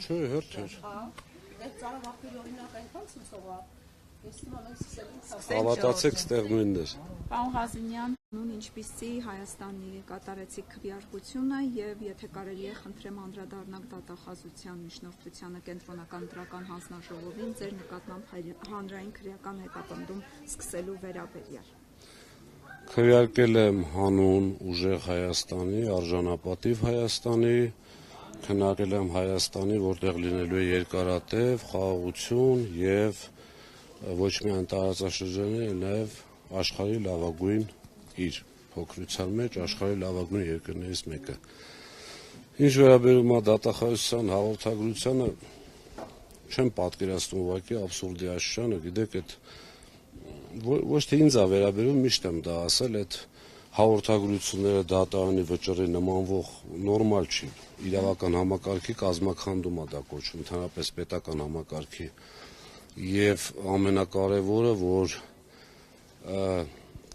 Չէ, հերթ էր։ Հավատացեք ստեղ նույնն էր։ Պարոն Ղազինյան, ինչպիսի Հայաստանի կատարեցիք քվեարկությունը եւ եթե կարելի է խնդրեմ անդրադառնալ դատախազության միջնորդությանը կենտրոնական ընտրական հանձնաժողովին ձեր նկատմամբ հանրային քրեական հետապնդում սկսելու վերաբերյալ։ Քվեարկել եմ հանուն ուժեղ Հայաստանի, արժանապատիվ Հայաստանի, քննարկել եմ Հայաստանի, որտեղ լինելու է երկարատև խաղաղություն եւ ոչ միայն տարածաշրջանի, այլ նաեւ աշխարհի լավագույն իր փոքրության մեջ աշխարհի լավագույն երկրներից մեկը։ Ինչ վերաբերում է դատախազության հաղորդագրությանը, չեմ պատկերացնում ուղղակի աբսուրդի աշճանը, գիտեք, այդ ոչ թե ինձ է վերաբերում, միշտ եմ դա ասել, այդ հաղորդագրությունները դատարանի վճռի նմանվող նորմալ չի։ Իրավական համակարգի կազմաքանդում է դա կոչվում, ընդհանրապես պետական համակարգի։ Եվ ամենակարևորը, որ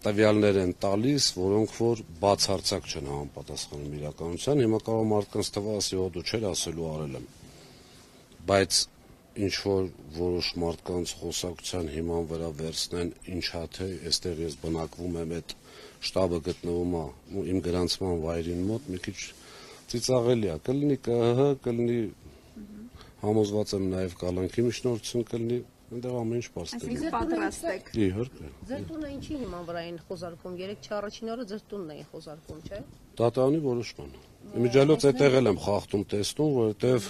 տվյալներ են տալիս, որոնք որ բացարձակ չեն համապատասխանում իրականության։ Հիմա կարող մարդկանց թվա ասի, դու չեր ասելու արել եմ։ Բայց ինչ որ որոշ մարդկանց խոսակցության հիման վրա վերցնեն, ինչա թե այստեղ ես բնակվում եմ, այդ շտաբը գտնվում է իմ գրանցման վայրին մոտ, մի քիչ ծիծաղելի է, կլինի ԿՀՀ, կլինի համոզված եմ նաև կալանքի միջնորդություն կլինի, այնտեղ ամեն ինչ պարզ կլինի։ Պատրաստ եք։ Իհարկե։ Ձեր տունը ինչի հիման վրա են խոզարկում, 3 առաջին օրը ձեր տունն էին խոզարկում, չէ՞։ Դատարանի որոշման։ Իմիջիալոց այդտեղ եմ խախտում տեսնում, որովհետև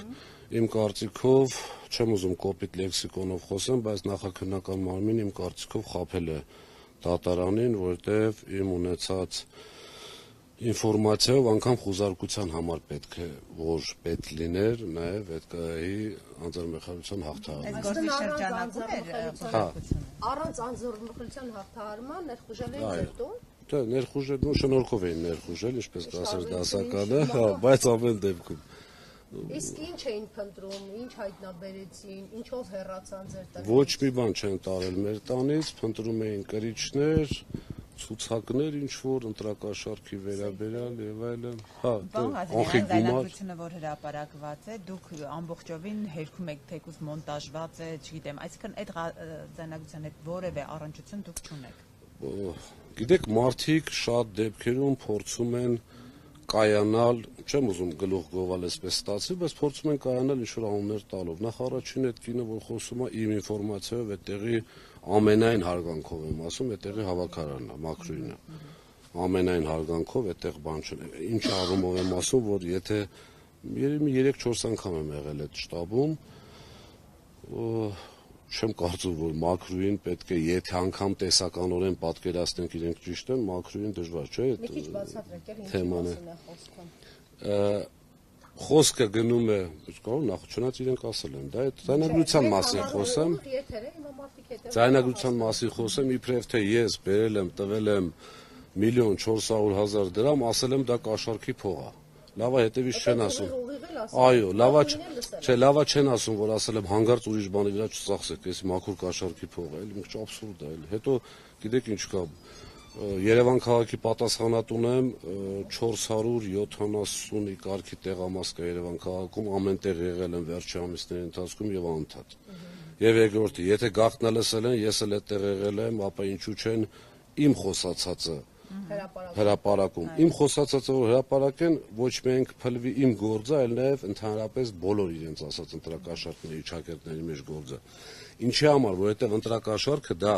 իմ կարծիքով, չեմ ուզում կոպիտ լեքսիկոնով խոսեմ, բայց նախաքննական մարմինը իմ կարծիքով խաբել է դատարանին, որովհետև իմ ունեցած ինֆորմացիայով անգամ խոզարկության համար պետք է որ պետք լիներ նաև այդ ԿՀ-ի անձնամխելիության հաղթահարումը։ Այս գործի շրջանակում էր խոզարկությունը։ Առանց անձնամխելիության հաղթահարման ներխուժել էին ձեր տուն։ Դե ներխուժել, շնորհքով էին ներխուժել, ինչպես կասեր դասականը, բայց ամեն դեպքում։ Իսկ ինչ էին փնտրում, ինչ հայտնաբերեցին, ինչով հեռացան ձեր տնից։ Ոչ մի բան չեն տարել մեր տանից, փնտրում էին կրիչներ, ցուցակներ, ինչ որ ընտրակաշարքի վերաբերյալ եւ այլն։ Անկախ ձայնագրությունը, որ հրապարակված է, դուք ամբողջովին հերքում եք, թեկուզ մոնտաժված է, չգիտեմ, այսինքն այդ ձայնագրության հետ որևէ առնչություն դուք չունեք։ Գիտեք, մարդիկ շատ դեպքերում փորձում են կայանալ, չեմ ուզում գլուխ գովալ այսպես ստացի, բայց փորձում են կայանալ ինչ-որ անուններ տալով։ Նախ առաջին այդ կինը, որ խոսում է իմ ինֆորմացիայով, այդտեղի ամենայն հարգանքով եմ ասում, այդտեղի հավաքարանն է, Մաքրույնը։ Ամենայն հարգանքով այդտեղ բան չունի։ Ինչ առումով եմ ասում, որ եթե երևի 3-4 անգամ եմ եղել այդ շտաբում, չեմ կարծում, որ Մաքրույն պետք է, եթե անգամ տեսականորեն պատկերացնենք իրենք ճիշտ են, Մաքրույն դժվար չէ։ Մի քիչ բացատրեք, ինչ թեման է։ մասին է խոսքը։ Խոսքը գնում է, կարող նախ չնայած իրենք ասել են, դա այդ ձայնագրության մասին խոսեմ։ Ձայնագրության մասին խոսեմ, իբրև թե ես բերել եմ, տվել եմ 1.400.000 դրամ, ասել եմ դա կաշառքի փող է։ Լավա հետևից չեն ասում։ Այո, լավա չեն ասում, որ ասել եմ հանգարց ուրիշ բանի վրա չծախսեք, այս մաքուր կաշառքի փող է, մի քիչ աբսուրդ է։ Հետո գիտեք ինչ կա, Երևան քաղաքի պատասխանատուն եմ 470-ի կարգի տեղամաս կա Երևան քաղաքում, ամենտեղ եղել եմ վերջի ամիսների ընթացքում եւ անընդհատ։ Եվ երկրորդը, եթե գաղտնը լսել են, ես էլ այդտեղ եղել եմ, ապա ինչու չեն իմ խոսացածը հրապարակում։ Իմ խոսացածը որ հրապարակեն, ոչ միայն կփլվի իմ գործը, այլ նաեւ ընդհանրապես բոլոր իրենց ասած ընտրակաշառքների, ճակերտների մեջ գործը։ Ինչի համար, որովհետեւ ընտրակաշառքը դա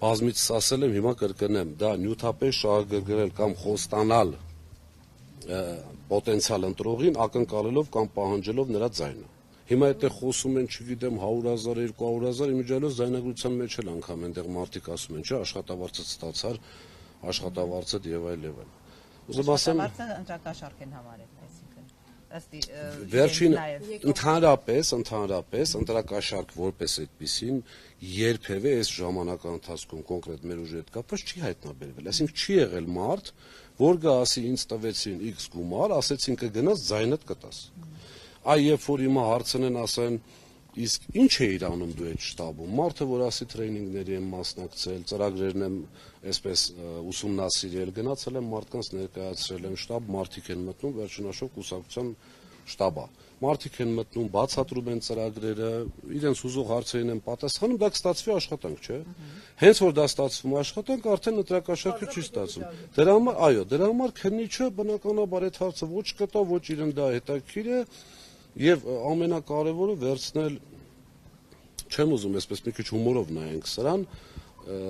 բազմիցս ասել եմ, հիմա կրկնեմ, դա նյութապես շահագրգռել կամ խոստանալ պոտենցիալ ընտրողին ակնկալելով կամ պահանջելով նրա ձայնը։ Հիմա այդտեղ խոսում են, չգիտեմ, 100.000, 200.000, իմիջիալոց ձայնագրության մեջ էլ անգամ այնտեղ մարդիկ ասում են, չէ, աշխատավարձը ստացար, աշխատավարձը եւ այլ եւ այլ։ Ուզում ասեմ, ընտրակաշառք են համարել, այսինքն վերջին ընդհանրապես ընտրակաշառք որպես այդպեսին երբևէ այս ժամանակահատվածի ընթացքում կոնկրետ մեր ուժի հետ կապված չի հայտնաբերվել, այսինքն չի եղել մարդ, որ գա ասի ինձ տվեցին X գումար, ասեցին կգնաս ձայնդ կտաս։ Այ երբ որ հիմա հարցնեն ասեն Իսկ ինչ է իրանում դու այդ շտաբում։ Մարդը, որ ասի տրեյնինգների եմ մասնակցել, ծրագրերն եմ այսպես ուսումնասիրել, գնացել եմ մարդկանց ներկայացրել եմ շտաբ, մարդիկ են մտնում, վերջնաշով կուսակցության շտաբա։ Մարդիկ են մտնում, բացատրում են ծրագրերը, իրենց ուզող հարցերին են պատասխանում, դա կստացվի աշխատանք, չէ՞։ Հենց որ դա ստացվում աշխատանք, արդեն ընտրակաշառքը չի ստացվում։ Դրա համար, այո, դրա համար քննիչը բնականաբար այդ հարցը ոչ կտա, ոչ իրեն դա հետաքրքիր է, եւ ամենակարևորը վերցնել, չեմ ուզում այսպես մի քիչ հումորով նայենք սրան,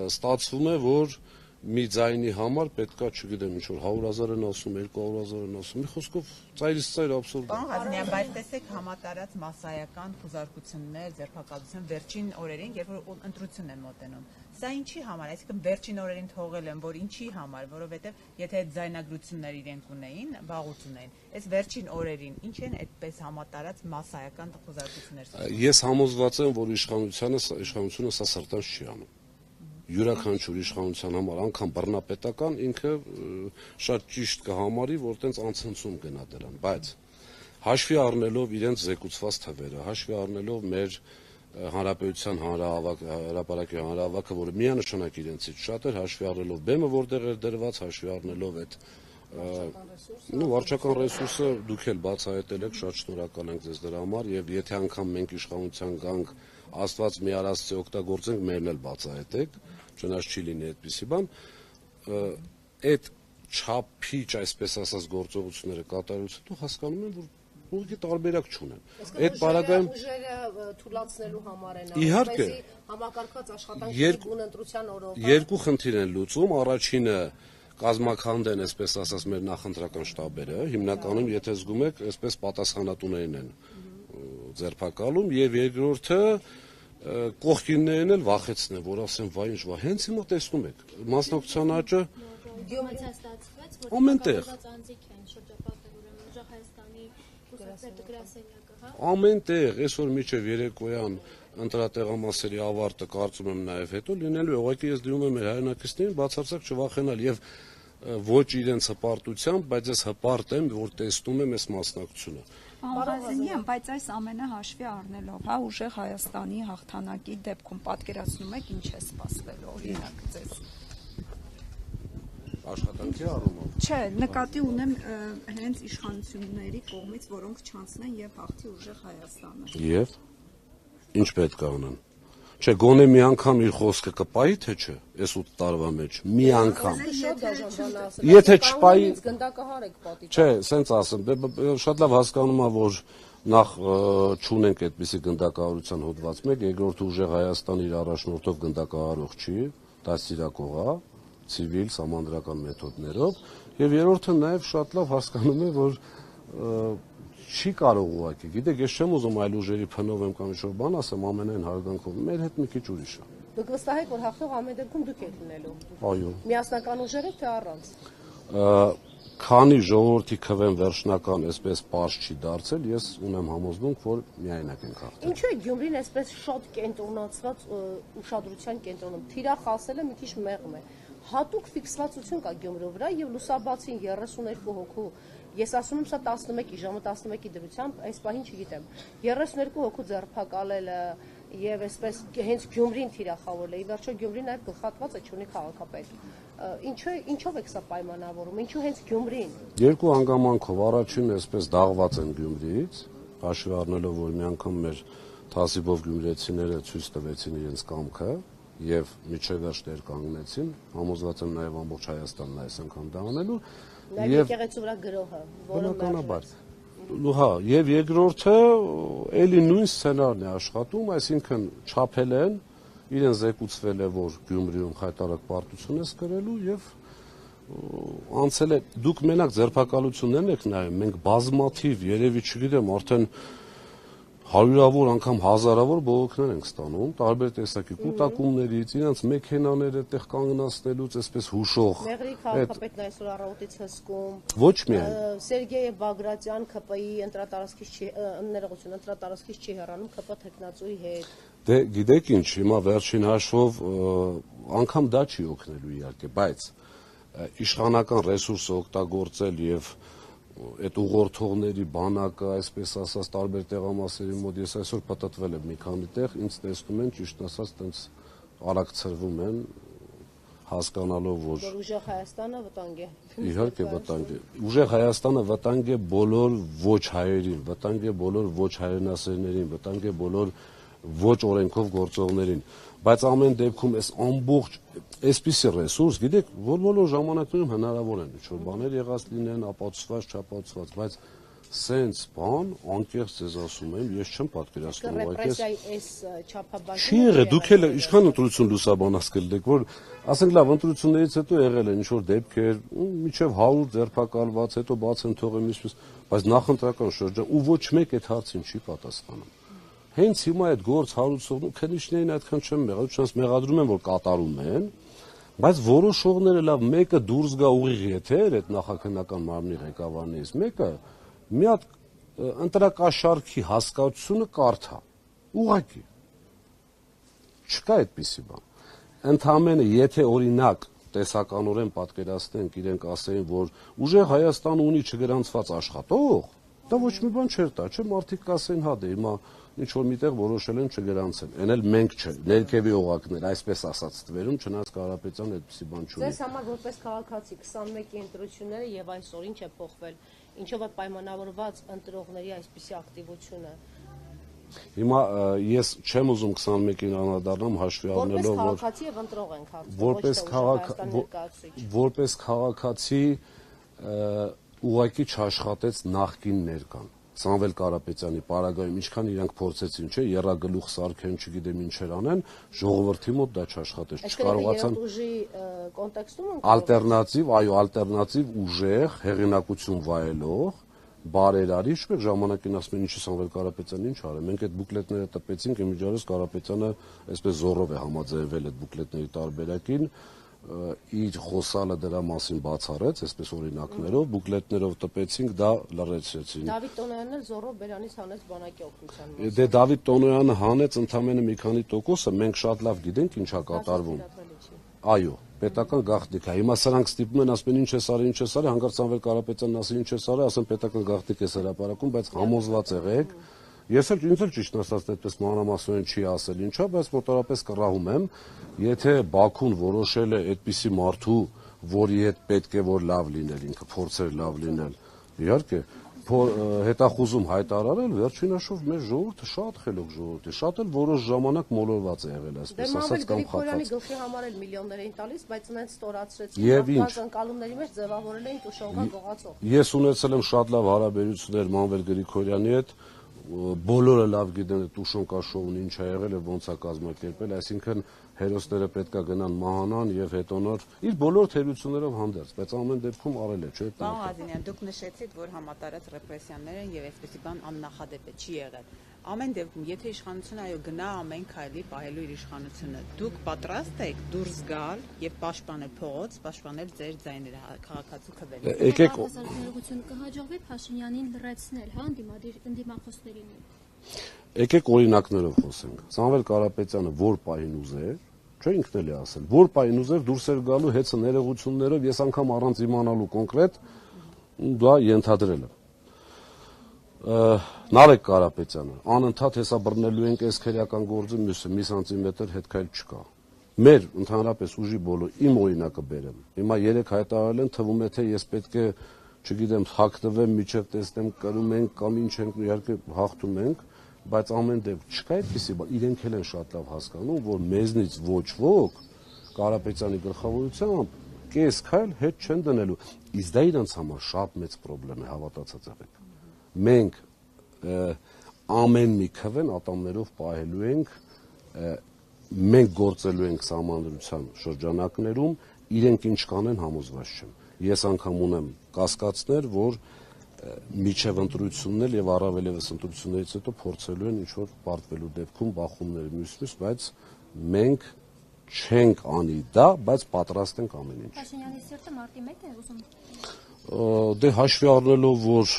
ստացվում է, որ մի ձայնի համար պետքա, չգիտեմ, ինչ որ 100,000 են ասում, 200,000 են ասում, մի խոսքով ծայրից ծայր աբսուրդ։ Պարոն Ղազարյան, բայց տեսեք համատարած մասսայական խուզարկություններ, ձերբակալություն վերջին օրերին, երբ որ ընտրություն է մոտենում։ Սա ինչի համար, այսինքն վերջին օրերին թողել են, որ ինչի համար, որովհետև եթե այդ ձայնագրություններ իրենք ունեին, վաղուց ունեին, այս վերջին օրերին ինչ են այդպես համատարած մասսայական խուզարկություններ։ Ես համոզված եմ, որ իշխանությունը սա սրտանց չի անում։ Յուրաքանչյուր իշխանության համար, անգամ բռնապետական ինքը շատ ճիշտ կհամարի, որ տենց անցնցում գնա դրան, բայց հաշվի առնելով իրենց զեկուցված թվերը, հաշվի առնելով մեր հանրապետության հրապարակի հանրահավաքը, որը միանշանակ իրենցից շատ էր, հաշվի առնելով բեմը որտեղ էր դրված, հաշվի առնելով այդ վարչական ռեսուրսը դուք էլ բացահայտել եք, շատ շնորհակալ ենք ձեզ դրա համար եւ եթե անգամ մենք իշխանության գանք Աստված մի արածի օգտագործենք, մերն էլ բացահայտեք, չնայած չի լինի այդպիսի բան, այդ չափիչ, այսպես ասած, գործողությունները կատարելուց դու հասկանում եմ, որ ուղղակի տարբերակ չունեն։ Այդ պարագայում ուժերը թույլատնելու համար են, իհարկե համակարգված աշխատանքի ունընտրության օրով երկու խնդիր են լուծում, առաջինը կազմաքանդ են, այսպես ասած, մեր նախընտրական շտաբերը, հիմնականում, եթե զգում եք, այսպես պատասխանատուներին են ձերբակալում, եւ երկրորդը կողքիններն էլ վախեցնեն, որ ասեն, վայ ինչ վա, հենց հիմա տեսնում եք, մասնակցության աճը ամենտեղ ամենտեղ, այսօր միջև երեկոյան ընտրատեղամասերի ավարտը կարծում եմ նաև հետո լինելու է, ուղղակի ես դիմում եմ մեր հայրենակիցներին բացարձակ չվախենալ եւ ոչ իրենց հպարտությամբ, բայց ես հպարտ եմ, որ տեսնում եմ այս մասնակցությունը։ Ղազարյան, բայց այս ամենը հաշվի առնելով, հա, ուժեղ Հայաստանի հաղթանակի դեպքում պատկերացնում եք ինչ է սպասվելու, օրինակ ձեզ։ Աշխատանքի առումով։ Չէ, նկատի ունեմ հենց իշխանությունների կողմից, որոնք չանցնեն եւ հաղթի ուժեղ Հայաստանը։ Եվ ինչ պետք է անեն։ Չէ, գոնե մի անգամ իր խոսքը կպայի, թե չէ, այս 8 տարվա մեջ, մի անգամ։ Եթե չպայի, չէ, սենց ասեմ, շատ լավ հասկանում եմ, որ նախ չունենք այդպիսի գնդակահարության հոդված մեկ, երկրորդը ուժեղ Հայաստան իր առաջնորդով գնդակահարող չի, դաստիարակող է, ցիվիլ, սահմանադրական մեթոդներով, եւ երրորդը նաեւ շատ լավ հասկանում է, որ չի կարող ուղղակի, գիտեք, ես չեմ ուզում այլ ուժերի փնով եմ կամ ինչ-որ բան ասեմ, ամենայն հարգանքով, մեր հետ մի քիչ ուրիշ է։ Դուք վստահ եք, որ հաղթող ամեն դեպքում դուք եք լինելու։ Այո։ Միասնական ուժերը թե առանց։ Քանի ժողովրդի քվեն վերջնական այսպես պարզ չի դարձել, ես ունեմ համոզմունք, որ միայնակ ենք հաղթել։ Ինչու է Գյումրին այսպես շատ կենտրոնացված ուշադրության կենտրոնում։ Թիրախ ասելը մի քիչ մեղմ է։ Հատուկ ֆիքսվածություն կա Գյումրու վրա եւ լուսաբացին 32 հոգու Ես ասում եմ սա 11-ի ժամը 11-ի դրությամբ, այս պահին չգիտեմ։ 32 հոգու ձերբակալելը եւ այսպես հենց Գյումրին թիրախավորել է։ Ի վերջո Գյումրին նաեւ գլխատված է չունի քաղաքապետ։ Ինչով եք սա պայմանավորում։ Ինչու հենց Գյումրին։ Երկու հանգամանքով, առաջինը այսպես դաղված են Գյումրիից, հաշվի առնելով, որ մի անգամ մեր թասիբով գյումրեցիները ցույց տվեցին իրենց կամքը եւ միջև վերջ դեր կանգնեցին, համոզված եմ նաեւ ամբողջ Հայաստանն այս անգամ դա անելու։ Եվ եկեղեցու վրա գրոհը, որը բնականաբար։ Հա, եւ երկրորդը էլի նույն սցենարն է աշխատում, այսինքն չափել են, իրեն զեկուցվել է, որ Գյումրիում խայտարակ պարտություն է սկրելու եւ անցել է, դուք մենակ ձերբակալություններն եք նայում, մենք բազմաթիվ, երևի չգիտեմ, արդեն հարյուրավոր անգամ հազարավոր բողոքներ ենք ստանում, տարբեր տեսակի կուտակումներից, իրենց մեքենաները տեղ կանգնացնելուց, այսպես հուշող։ Մեղրի քաղաքապետն այսօր առավոտից հսկում։ Ոչ միայն։ Սերգեյ Բագրատյան ԿՊ-ի ընտրատարածքից չի հեռանում ԿՊ թեկնածուի հետ։ Դե գիտեք ինչ, հիմա վերջին հաշվով անգամ դա չի օգնելու իհարկե, բայց իշխանական ռեսուրսը օգտագործել եւ այդ ուղղորդողների բանակը, այսպես ասած, տարբեր տեղամասերի մոտ ես այսօր պատտվել եմ մի քանի տեղ, ինձ տեսնում են, ճիշտ ասած, տենց արագ ցրվում են, հասկանալով, որ ուժեղ Հայաստանը վտանգ է։ Իհարկե վտանգ է։ Ուժեղ Հայաստանը վտանգ է բոլոր ոչ հայերին, վտանգ է բոլոր ոչ հայրենասերներին, վտանգ է բոլոր ոչ օրենքով գործողներին, բայց ամեն դեպքում այս ամբողջ այսպիսի ռեսուրս, գիտեք, որ բոլոր ժամանակներում հնարավոր են ինչ-որ բաներ եղած լինեն, ապացուցված, չապացուցված, բայց սենց բան, անկեղծ ձեզ ասում եմ, ես չեմ պատկերացնում ռեպրեսիայի այս չափաբաժինը չի եղել, դուք էլ ինչքան ընտրություն լուսաբանած կլինեք, որ ասենք լավ ընտրություններից հետո եղել են ինչ-որ դեպքեր, մինչև 100 ձերբակալված, հետո բաց են թողել միշտ, բայց նախընտրական շրջան ու ոչ մեկ այդ հարցին չի պատասխանում։ Հենց հիմա այդ գործ հարուցողն ու քննիչներին այդքան չեմ մեղադրում, չնայած մեղադրում են, որ կատարում են, բայց որոշողները լավ մեկը դուրս գա ուղիղ եթեր այդ նախաքննական մարմնի ղեկավարներից, մեկը մի հատ ընտրակաշարքի հասկացությունը կարդա, ուղղակի չկա այդպիսի բան։ Ընդամենը եթե օրինակ տեսականորեն պատկերացնենք, իրենք ասեին, որ ուժեղ Հայաստանը ունի չգրանցված աշխատող, դա ոչ մի բան չէր տա, չէ, մարդիկ կասեն հա դե հիմա ինչ որ միտեղ որոշել են չգրանցել, այն էլ մենք չէ, ներքևի օղակներ, այսպես ասած թվերում, չնայած Կարապետյանը այդպիսի բան չունի։ Ձեզ համար որպես քաղաքացի 21-ի ընտրությունները եւ այսօր ինչ է փոխվել, ինչով է պայմանավորված ընտրողների այսպիսի ակտիվությունը։ Հիմա ես չեմ ուզում 21-ին անդրադառնամ հաշվի առնելով, որ քաղաքացի եւ ընտրող ենք հարցնում, որպես քաղաքացի ուղղակի չաշխատեց նախկին ներկան։ Սամվել Կարապետյանի պարագայում ինչքան իրանք փորձեցին, չէ, եռագլուխ սարքեն, չգիտեմ ինչեր անեն, ժողովրդի մոտ դա չաշխատեց, չկարողացան ուժի կոնտեքստում են ալտերնատիվ, այո, ալտերնատիվ ուժեղ հեղինակություն վայելող բարերարի, չէ՞, ժամանակին ասում են ինչի Սամվել Կարապետյանը ինչ արել։ Մենք այդ բուկլետները տպեցինք, իմիջիայլոց Կարապետյանը այսպես զորով է համաձայնվել այդ բուկլետների տարբերակին, իր խոսալը դրա մասին բացառեց, այսպես օրինակներով, բուկլետներով տպեցինք, դա լրացրեցին։ Դավիթ Տոնոյանն էլ զորով բերանից հանեց բանակի օգնության մասին։ Դե Դավիթ Տոնոյանը հանեց ընդամենը մի քանի տոկոսը, մենք շատ լավ գիտենք ինչա կատարվում։ Այո, պետական գաղտնիք է։ Հիմա սրանք ստիպում են, ասում են ինչ ես արել, ինչ ես արել, հանկարծ Սամվել Կարապետյանն ասի ինչ ես արել, ասեն պետական գաղտնիք ես հրապարակում, բայց համոզված եղեք։ Ես էլ ինձ էլ ճիշտ ասած այդպես մանրամասնորեն չի ասել ինչա, բայց մոտավորապես կռահում եմ, եթե Բաքուն որոշել է այդպիսի մարդու, որի հետ պետք է որ լավ լինել, ինքը փորձեր լավ լինել, իհարկե, հետախուզում հայտարարել, վերջին հաշվով մեր ժողովուրդը շատ խելոք ժողովուրդ է, շատ էլ որոշ ժամանակ մոլորված է եղել, այսպես ասած կամ խաթված։ Գլխի համար էլ միլիոններ էին տալիս, բայց նենց ստորացրեցին, մարդկանց ընկալումների մեջ ձևավորել էին Տուշոնկա գողացող։ Ես ունեցել եմ շատ լավ հարաբերություններ Մանվել Գրիգորյանի հետ, բոլորը լավ գիտեն Տուշոնկա շոուն ինչ է եղել եւ ոնց է կազմակերպել, այսինքն հերոսները պետքա գնան մահանան եւ հետո նոր իր բոլոր թերություններով հանդերձ, բայց ամեն դեպքում արել է, չէ՞։ Պարոն Ղազանյան, դուք նշեցիք, որ համատարած ռեպրեսիաներ են եւ այսպեսի բան աննախադեպ է, չի եղել։ Ամեն դեպքում, եթե իշխանությունը այո գնա ամեն քայլի պահելու իր իշխանությունը, դուք պատրաստ եք դուրս գալ եւ պաշտպանել փողոց, պաշտպանել ձեր ձայները քաղաքացու քվեին։ Եկեք կհաջողվի Փաշինյանին լրացնել, հա, ընդդիմախոսներին։ Եկեք օրինակներով խոսենք։ Սամվել Կարապետյանը որ պահին ուզեր, չէ, ինքն էլ է ասել, որ պահին ուզեր դուրս էր գալու հեծը ներողություններով, ես անգամ առանց իմանալու կոնկրետ դա ենթադրել եմ։ Նարեկ Կարապետյանը անընդհատ հեսա բռնելու ենք այս քրեական գործը, մյուսը մի սանտիմետր հետքայլ չկա։ Մեր ընդհանրապես ուժի բոլոր իմ օրինակը բերեմ։ Հիմա 3 հայտարարել են, թվում է թե ես պետք է, չգիտեմ, հագնվեմ, միջև տեսնեմ կրում ենք կամ ինչ ենք, իհարկե հաղթում ենք, բայց ամեն դեպքում չկա այդպիսի բան, իրենք էլ են շատ լավ հասկանում, որ մեզնից ոչ ոք Կարապետյանի գլխավորությամբ կես քայլ հետ չեն դնելու։ Իսկ դա իրենց համար շատ մեծ խնդրեմ է, հավատացած եղեք։ Մենք ամեն մի քվեն ատամներով պահելու ենք, մենք գործելու ենք սահմանադրության շրջանակներում, իրենք ինչ կանեն համոզված չեմ։ Ես անգամ ունեմ կասկածներ, որ միջև ընտրություններ եւ առավել եւս ընտրություններից հետո փորձելու են ինչ-որ պարտվելու դեպքում բախումներ մյուս, բայց մենք չենք անի դա, բայց պատրաստ ենք ամեն ինչ։ Փաշինյանի սիրտը մարտի 1 է ուզում։ Դե հաշվի առնելով, որ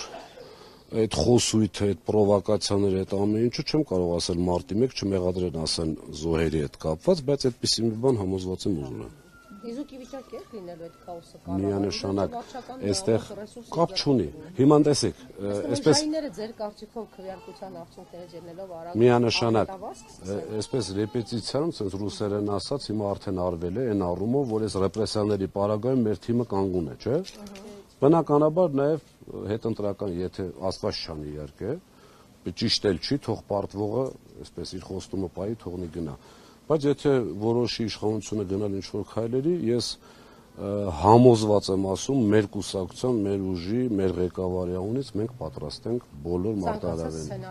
այդ խոսույթը, այդ պրովոկացիաները, այդ ամեն ինչը չեմ կարող ասել մարտի 1, չմեղադրեն ասեն զոհերի հետ կապված, բայց այդպիսի մի բան համոզված եմ ուզում եմ։ Իզուք ի վիճակի եք լինելու այդ քաոսը Միանշանակ այստեղ կապ չունի։ Հիմա տեսեք, այսպես Ժայները ձեր կարծիքով քվեարկության արդյունքները ելնելով արագ միանշանակ այսպես ռեպետիցիան, ասես ռուսերեն ասած, հիմա արդեն արվել է այն առումով, որ այս ռեպրեսիաների պարագայում մեր թիմը կանգուն է, չէ՞։ Բնականաբար նաև հետընտրական, եթե Աստված չանի իհարկե, ճիշտ էլ չի, թող պարտվողը, այսպես իր խոստումը պայի, թողնի գնա։ Բայց եթե որոշի իշխանությունը գնալ ինչ-որ քայլերի, ես համոզված եմ ասում, մեր կուսակցության, մեր ուժի, մեր ղեկավարի անունից մենք պատրաստ ենք բոլոր մարտահրավերին,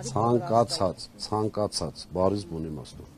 ցանկացած, բառից բուն իմաստով։